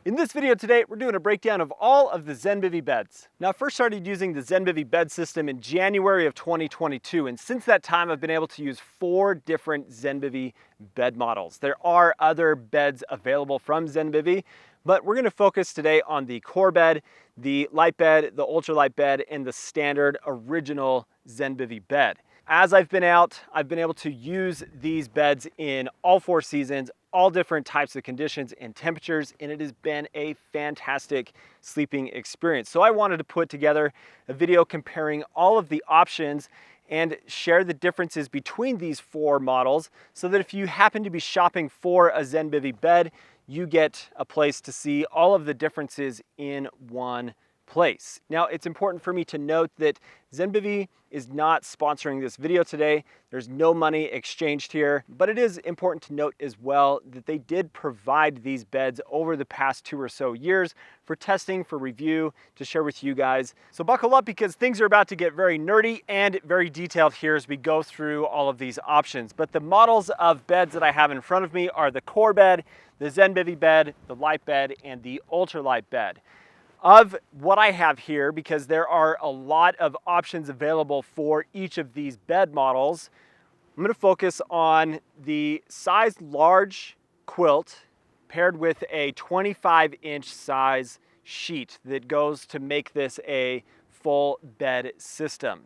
In this video today, we're doing a breakdown of all of the Zenbivy beds. Now, I first started using the Zenbivy bed system in January of 2022, and since that time, I've been able to use 4 different Zenbivy bed models. There are other beds available from Zenbivy, but we're gonna focus today on the core bed, the light bed, the ultralight bed, and the standard original Zenbivy bed. As I've been out, I've been able to use these beds in all 4 seasons, all different types of conditions and temperatures, and it has been a fantastic sleeping experience. So I wanted to put together a video comparing all of the options and share the differences between these 4 models so that if you happen to be shopping for a Zenbivy bed, you get a place to see all of the differences in one place. Now, it's important for me to note that Zenbivy is not sponsoring this video today. There's no money exchanged here, but it is important to note as well that they did provide these beds over the past 2 or so years for testing, for review, to share with you guys. So buckle up because things are about to get very nerdy and very detailed here as we go through all of these options. But the models of beds that I have in front of me are the core bed, the Zenbivy bed, the light bed, and the ultralight bed. Of what I have here, because there are a lot of options available for each of these bed models, I'm going to focus on the size large quilt paired with a 25-inch size sheet that goes to make this a full bed system.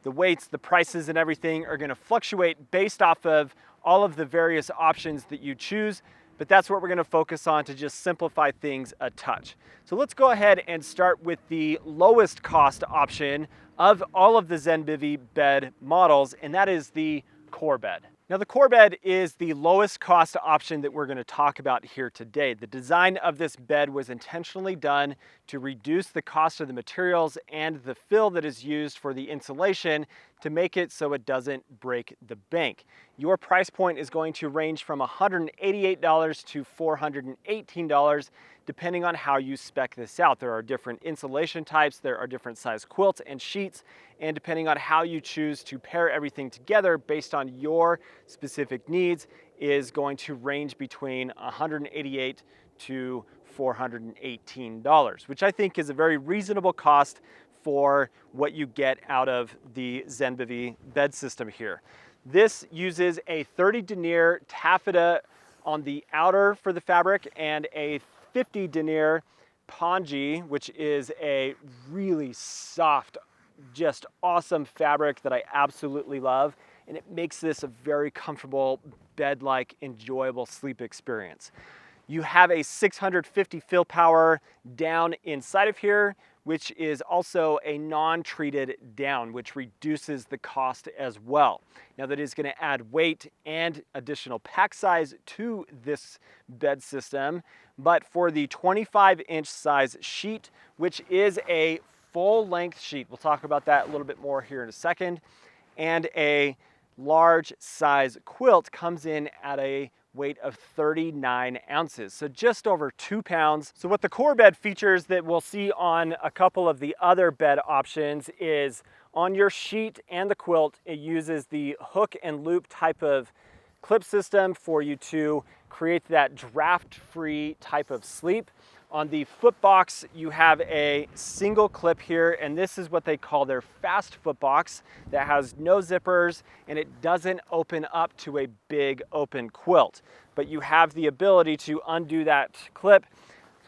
The weights, the prices, and everything are going to fluctuate based off of all of the various options that you choose, but that's what we're going to focus on to just simplify things a touch. So let's go ahead and start with the lowest cost option of all of the Zenbivy bed models, and that is the core bed. Now, the core bed is the lowest cost option that we're going to talk about here today. The design of this bed was intentionally done to reduce the cost of the materials and the fill that is used for the insulation to make it so it doesn't break the bank. Your price point is going to range from $188 to $418 depending on how you spec this out. There are different insulation types, there are different size quilts and sheets, and depending on how you choose to pair everything together based on your specific needs is going to range between $188 to $418, which I think is a very reasonable cost for what you get out of the Zenbivy bed system here. This uses a 30 denier taffeta on the outer for the fabric and a 50 denier pongee, which is a really soft, just awesome fabric that I absolutely love, and it makes this a very comfortable bed-like enjoyable sleep experience. You have a 650 fill power down inside of here, which is also a non-treated down, which reduces the cost as well. Now, that is going to add weight and additional pack size to this bed system, but for the 25-inch size sheet, which is a full-length sheet, we'll talk about that a little bit more here in a second, and a large size quilt comes in at a weight of 39 ounces, so just over 2 pounds. So what the core bed features that we'll see on a couple of the other bed options is on your sheet and the quilt, it uses the hook and loop type of clip system for you to create that draft-free type of sleep. On the foot box, you have a single clip here, and this is what they call their fast foot box that has no zippers and it doesn't open up to a big open quilt. But you have the ability to undo that clip,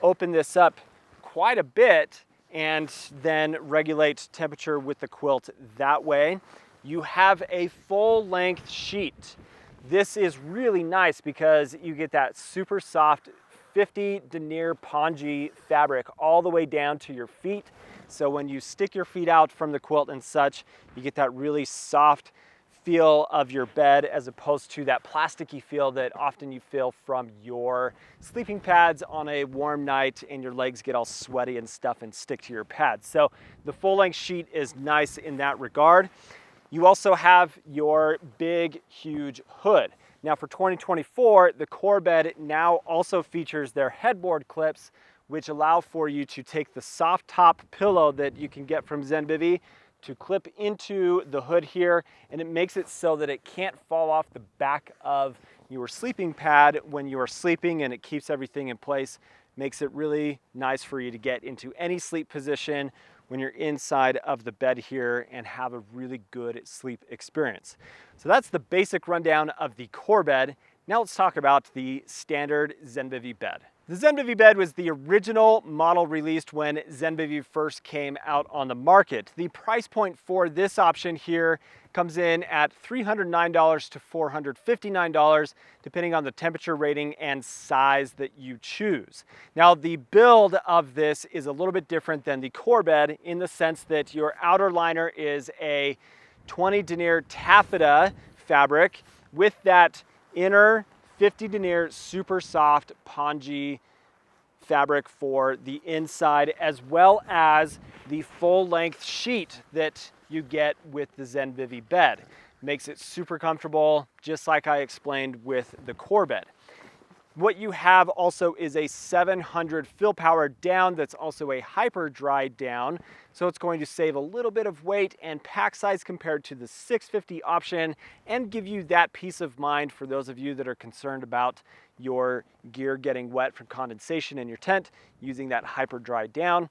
open this up quite a bit, and then regulate temperature with the quilt that way. You have a full-length sheet. This is really nice because you get that super soft 50 denier pongee fabric all the way down to your feet. So when you stick your feet out from the quilt and such, you get that really soft feel of your bed as opposed to that plasticky feel that often you feel from your sleeping pads on a warm night and your legs get all sweaty and stuff and stick to your pads. So the full-length sheet is nice in that regard. You also have your big, huge hood. Now for 2024, the core bed now also features their headboard clips, which allow for you to take the soft top pillow that you can get from Zenbivy to clip into the hood here, and it makes it so that it can't fall off the back of your sleeping pad when you are sleeping, and it keeps everything in place makes it really nice for you to get into any sleep position when you're inside of the bed here and have a really good sleep experience. So that's the basic rundown of the core bed. Now let's talk about the standard Zenbivy bed. The Zenbivy bed was the original model released when Zenbivy first came out on the market. The price point for this option here comes in at $309 to $459, depending on the temperature rating and size that you choose. Now, the build of this is a little bit different than the core bed in the sense that your outer liner is a 20 denier taffeta fabric with that inner 50 denier super soft pongee fabric for the inside, as well as the full length sheet that you get with the Zenbivy bed. Makes it super comfortable, just like I explained with the core bed. What you have also is a 700 fill power down that's also a hyper dry down. So it's going to save a little bit of weight and pack size compared to the 650 option and give you that peace of mind for those of you that are concerned about your gear getting wet from condensation in your tent using that hyper dry down.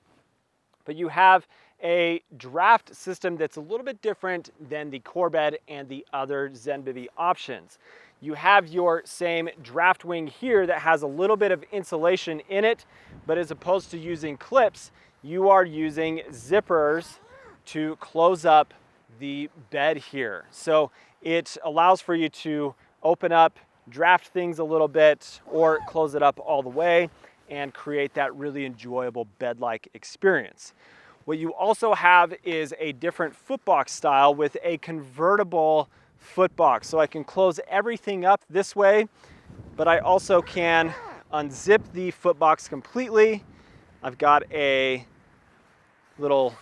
But you have a draft system that's a little bit different than the core bed and the other Zenbivy options. You have your same draft wing here that has a little bit of insulation in it, but as opposed to using clips, you are using zippers to close up the bed here. So it allows for you to open up, draft things a little bit, or close it up all the way and create that really enjoyable bed-like experience. What you also have is a different footbox style with a convertible footbox. So I can close everything up this way, but I also can unzip the footbox completely. I've got a little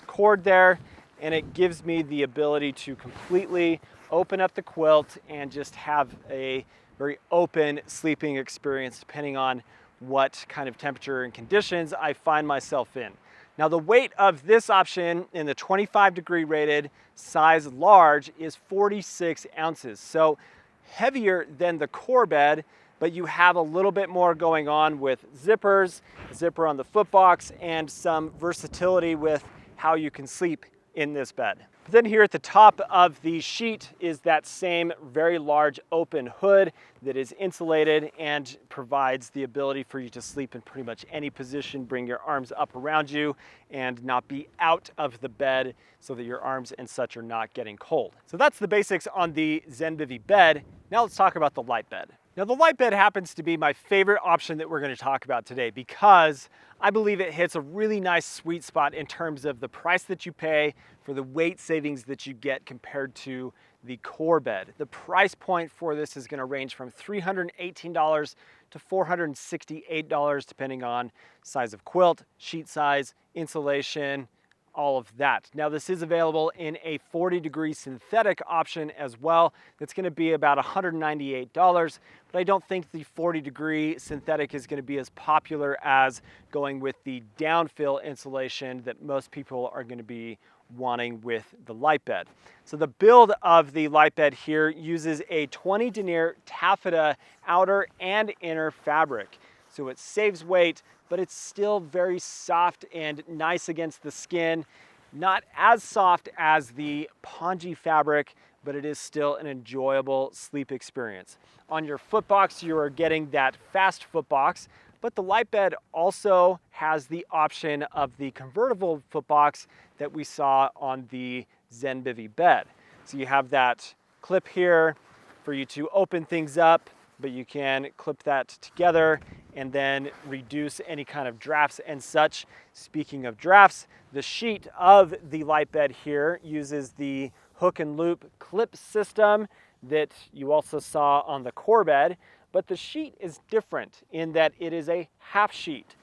cord there, and it gives me the ability to completely open up the quilt and just have a very open sleeping experience depending on what kind of temperature and conditions I find myself in. Now, the weight of this option in the 25 degree rated size large is 46 ounces. So heavier than the core bed, but you have a little bit more going on with zippers, zipper on the footbox, and some versatility with how you can sleep in this bed. But then here at the top of the sheet is that same very large open hood that is insulated and provides the ability for you to sleep in pretty much any position, bring your arms up around you and not be out of the bed so that your arms and such are not getting cold. So that's the basics on the Zenbivy bed. Now let's talk about the light bed. Now, the light bed happens to be my favorite option that we're going to talk about today because I believe it hits a really nice sweet spot in terms of the price that you pay for the weight savings that you get compared to the core bed. The price point for this is going to range from $318 to $468 depending on size of quilt, sheet size, insulation, all of that. Now, this is available in a 40 degree synthetic option as well. That's going to be about $198, but I don't think the 40 degree synthetic is going to be as popular as going with the downfill insulation that most people are going to be wanting with the light bed. So the build of the light bed here uses a 20 denier taffeta outer and inner fabric. So it saves weight, but it's still very soft and nice against the skin. Not as soft as the pongee fabric, but it is still an enjoyable sleep experience. On your footbox, you are getting that fast footbox, but the light bed also has the option of the convertible footbox that we saw on the Zenbivy bed. So you have that clip here for you to open things up, but you can clip that together and then reduce any kind of drafts and such. Speaking of drafts, the sheet of the light bed here uses the hook and loop clip system that you also saw on the core bed, but the sheet is different in that it is a half sheet.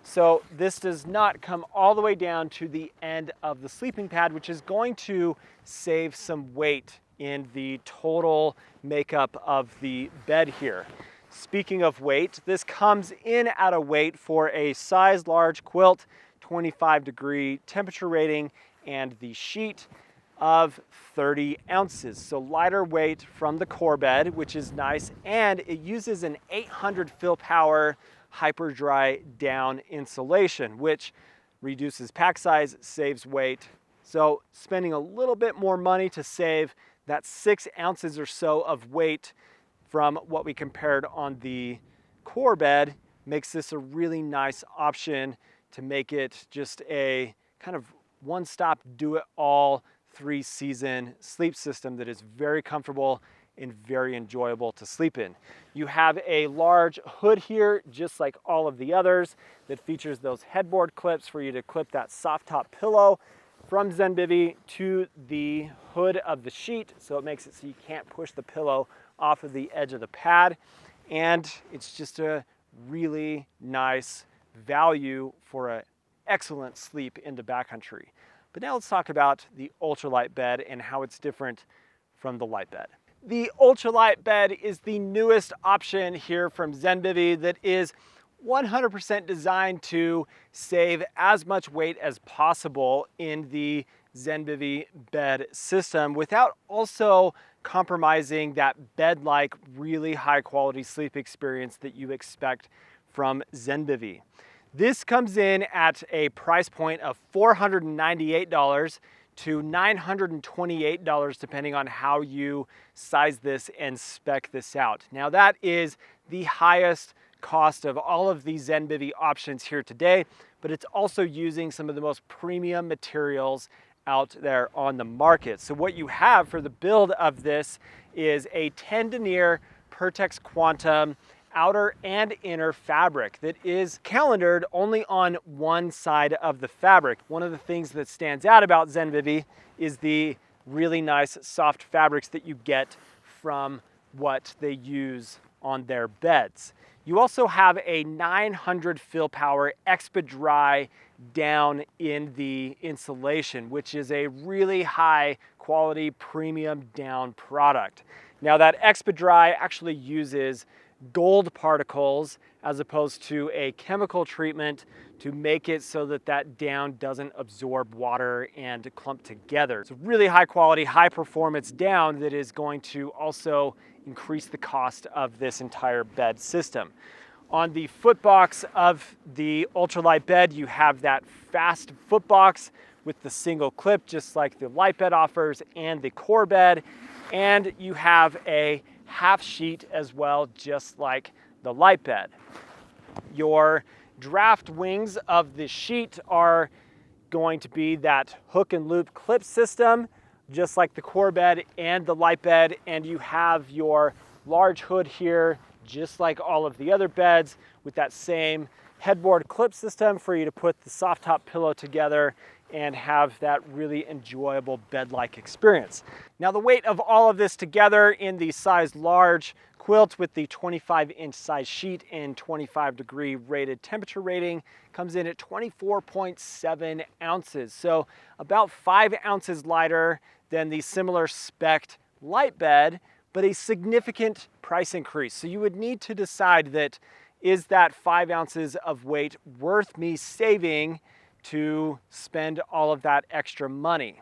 So this does not come all the way down to the end of the sleeping pad, which is going to save some weight in the total makeup of the bed here. Speaking of weight, this comes in at a weight for a size large quilt, 25 degree temperature rating, and the sheet of 30 ounces. So lighter weight from the core bed, which is nice, and it uses an 800 fill power hyper dry down insulation, which reduces pack size, saves weight. So spending a little bit more money to save that 6 ounces or so of weight from what we compared on the core bed makes this a really nice option to make it just a kind of one-stop, do-it-all 3-season sleep system that is very comfortable and very enjoyable to sleep in. You have a large hood here, just like all of the others, that features those headboard clips for you to clip that soft top pillow from Zenbivy to the hood of the sheet, so it makes it so you can't push the pillow off of the edge of the pad. And it's just a really nice value for an excellent sleep into backcountry. But now let's talk about the Ultralight Bed and how it's different from the light bed. The Ultralight Bed is the newest option here from Zenbivy that is 100% designed to save as much weight as possible in the Zenbivy bed system without also compromising that bed-like, really high-quality sleep experience that you expect from Zenbivy. This comes in at a price point of $498 to $928 depending on how you size this and spec this out. Now that is the highest cost of all of the Zenbivy options here today, but it's also using some of the most premium materials out there on the market. So what you have for the build of this is a 10 denier Pertex Quantum outer and inner fabric that is calendared only on one side of the fabric. One of the things that stands out about Zenbivy is the really nice soft fabrics that you get from what they use on their beds. You also have a 900 fill power Expa Dry down in the insulation, which is a really high quality premium down product. Now that Expa Dry actually uses gold particles as opposed to a chemical treatment to make it so that that down doesn't absorb water and clump together. It's a really high quality, high performance down that is going to also increase the cost of this entire bed system. On the footbox of the Ultralight Bed, you have that fast footbox with the single clip, just like the light bed offers and the core bed. And you have a half sheet as well, just like the light bed. Your draft wings of the sheet are going to be that hook and loop clip system, just like the core bed and the light bed. And you have your large hood here, just like all of the other beds, with that same headboard clip system for you to put the soft top pillow together and have that really enjoyable bed-like experience. Now the weight of all of this together in the size large quilt with the 25-inch size sheet and 25-degree rated temperature rating comes in at 24.7 ounces. So about 5 ounces lighter than the similar spec'd light bed, but a significant price increase. So you would need to decide that, is that 5 ounces of weight worth me saving to spend all of that extra money?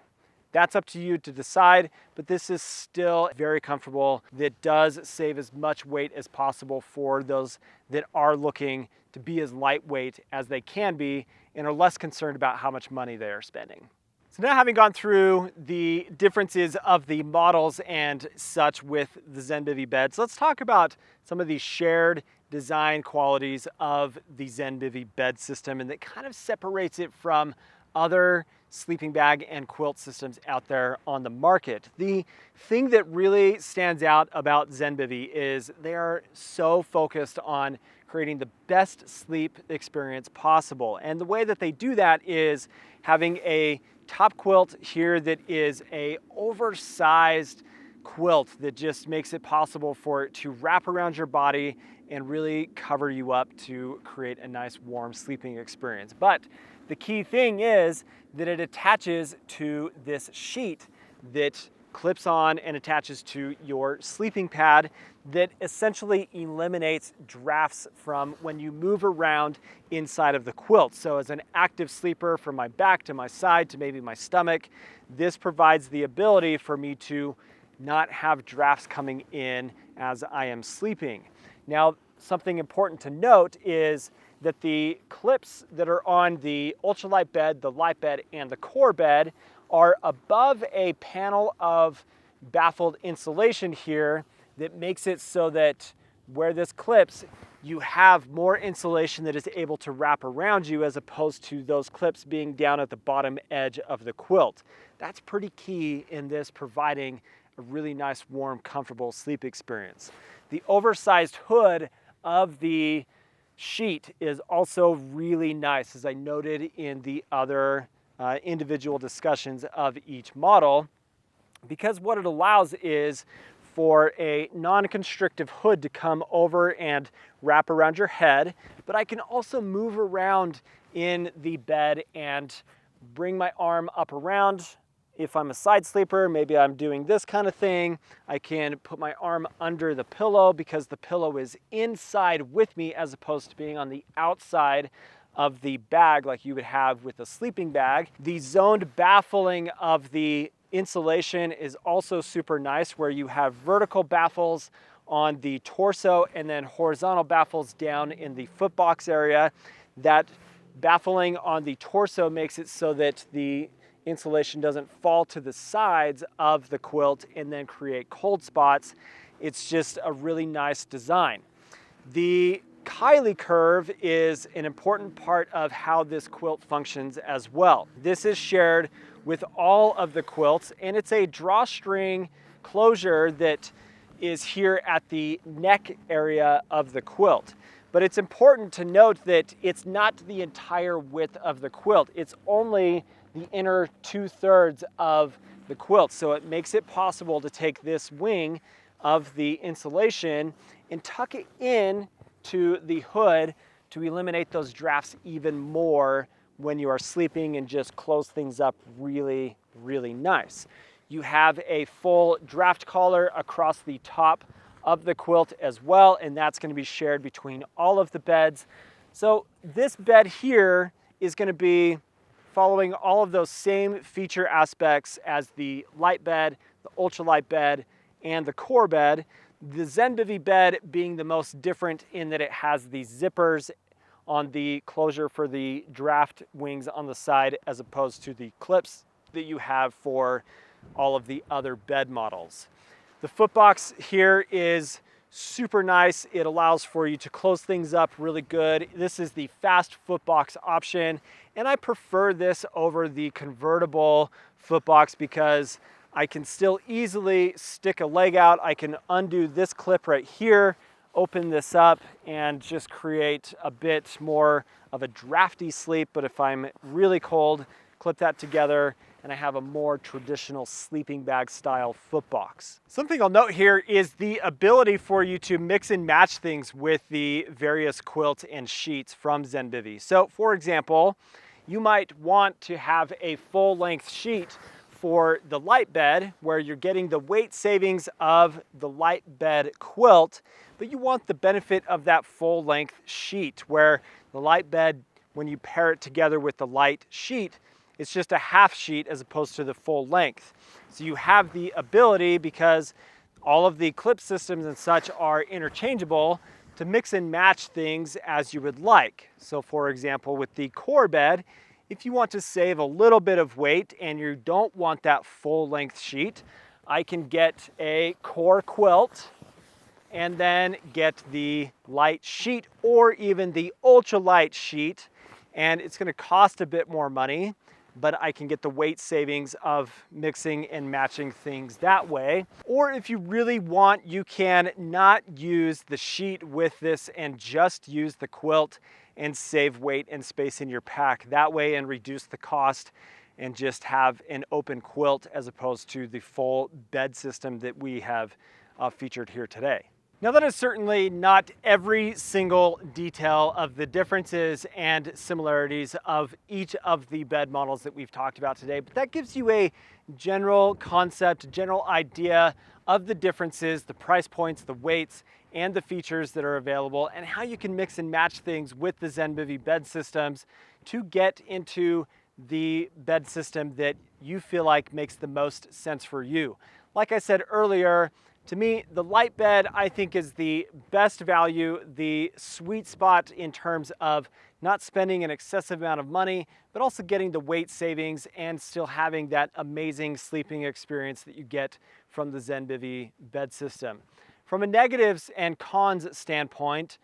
That's up to you to decide, but this is still very comfortable. That does save as much weight as possible for those that are looking to be as lightweight as they can be and are less concerned about how much money they are spending. So now, having gone through the differences of the models and such with the Zenbivy beds, let's talk about some of the shared design qualities of the Zenbivy bed system and that kind of separates it from other sleeping bag and quilt systems out there on the market. The thing that really stands out about Zenbivy is they are so focused on creating the best sleep experience possible. And the way that they do that is having a top quilt here that is a oversized quilt that just makes it possible for it to wrap around your body and really cover you up to create a nice warm sleeping experience. But the key thing is that it attaches to this sheet that clips on and attaches to your sleeping pad that essentially eliminates drafts from when you move around inside of the quilt. So as an active sleeper, from my back to my side to maybe my stomach, this provides the ability for me to not have drafts coming in as I am sleeping. Now, something important to note is that the clips that are on the Ultralight Bed, the Light Bed, and the Core Bed are above a panel of baffled insulation here that makes it so that where this clips, you have more insulation that is able to wrap around you as opposed to those clips being down at the bottom edge of the quilt. That's pretty key in this providing a really nice, warm, comfortable sleep experience. The oversized hood of the sheet is also really nice, as I noted in the other individual discussions of each model, because what it allows is for a non-constrictive hood to come over and wrap around your head, but I can also move around in the bed and bring my arm up around. If I'm a side sleeper, maybe I'm doing this kind of thing, I can put my arm under the pillow because the pillow is inside with me as opposed to being on the outside of the bag like you would have with a sleeping bag. The zoned baffling of the insulation is also super nice, where you have vertical baffles on the torso and then horizontal baffles down in the foot box area. That baffling on the torso makes it so that the insulation doesn't fall to the sides of the quilt and then create cold spots. It's just a really nice design. The Kylie curve is an important part of how this quilt functions as well. This is shared with all of the quilts, and it's a drawstring closure that is here at the neck area of the quilt. But it's important to note that it's not the entire width of the quilt. It's only the inner 2/3 of the quilt. So it makes it possible to take this wing of the insulation and tuck it in to the hood to eliminate those drafts even more when you are sleeping, and just close things up really, really nice. You have a full draft collar across the top of the quilt as well, and that's going to be shared between all of the beds. So this bed here is going to be following all of those same feature aspects as the Light Bed, the Ultralight Bed, and the Core Bed. The Zenbivy Bed being the most different in that it has the zippers on the closure for the draft wings on the side, as opposed to the clips that you have for all of the other bed models. The footbox here is super nice. It allows for you to close things up really good. This is the fast footbox option, and I prefer this over the convertible footbox because I can still easily stick a leg out. I can undo this clip right here, open this up, and just create a bit more of a drafty sleep. But if I'm really cold, clip that together, and I have a more traditional sleeping bag style footbox. Something I'll note here is the ability for you to mix and match things with the various quilts and sheets from Zenbivy. So for example, you might want to have a full length sheet for the Light Bed, where you're getting the weight savings of the Light Bed quilt, but you want the benefit of that full length sheet, where the Light Bed, when you pair it together with the light sheet, it's just a half sheet as opposed to the full length. So you have the ability, because all of the clip systems and such are interchangeable, to mix and match things as you would like. So for example, with the Core Bed, if you want to save a little bit of weight and you don't want that full length sheet, I can get a core quilt and then get the light sheet or even the ultralight sheet, and it's going to cost a bit more money, but I can get the weight savings of mixing and matching things that way. Or if you really want, you can not use the sheet with this and just use the quilt and save weight and space in your pack that way, and reduce the cost and just have an open quilt as opposed to the full bed system that we have featured here today. Now, that is certainly not every single detail of the differences and similarities of each of the bed models that we've talked about today, but that gives you a general concept, general idea of the differences, the price points, the weights, and the features that are available, and how you can mix and match things with the Zenbivy bed systems to get into the bed system that you feel like makes the most sense for you. Like I said earlier, To me, the light bed I think is the best value, the sweet spot in terms of not spending an excessive amount of money, but also getting the weight savings and still having that amazing sleeping experience that you get from the Zenbivy bed system. From a negatives and cons standpoint,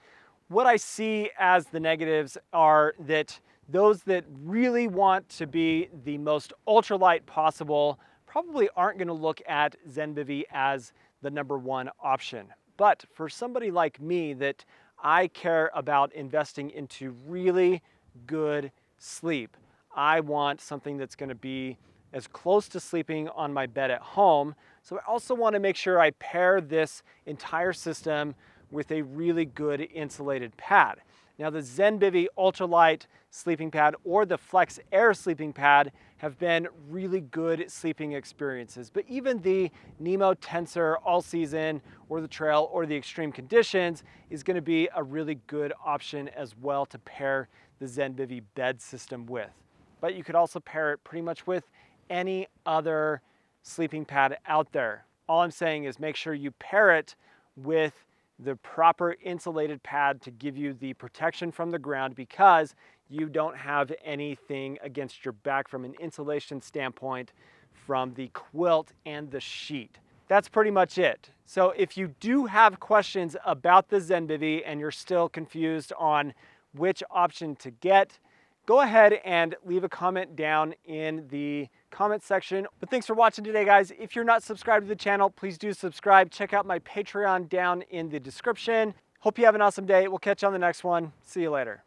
what I see as the negatives are that those that really want to be the most ultralight possible probably aren't going to look at Zenbivy as the #1 option. But for somebody like me that I care about investing into really good sleep, I want something that's going to be as close to sleeping on my bed at home. So I also want to make sure I pair this entire system with a really good insulated pad. Now the Zenbivy Ultralight sleeping pad or the Flex Air sleeping pad have been really good sleeping experiences, but even the Nemo Tensor All Season or the Trail or the Extreme Conditions is going to be a really good option as well to pair the Zenbivy bed system with. But you could also pair it pretty much with any other sleeping pad out there. All I'm saying is make sure you pair it with the proper insulated pad to give you the protection from the ground, because you don't have anything against your back from an insulation standpoint from the quilt and the sheet. That's pretty much it. So if you do have questions about the Zenbivy and you're still confused on which option to get, go ahead and leave a comment down in the comment section. But thanks for watching today, guys. If you're not subscribed to the channel, please do subscribe. Check out my Patreon down in the description. Hope you have an awesome day. We'll catch you on the next one. See you later.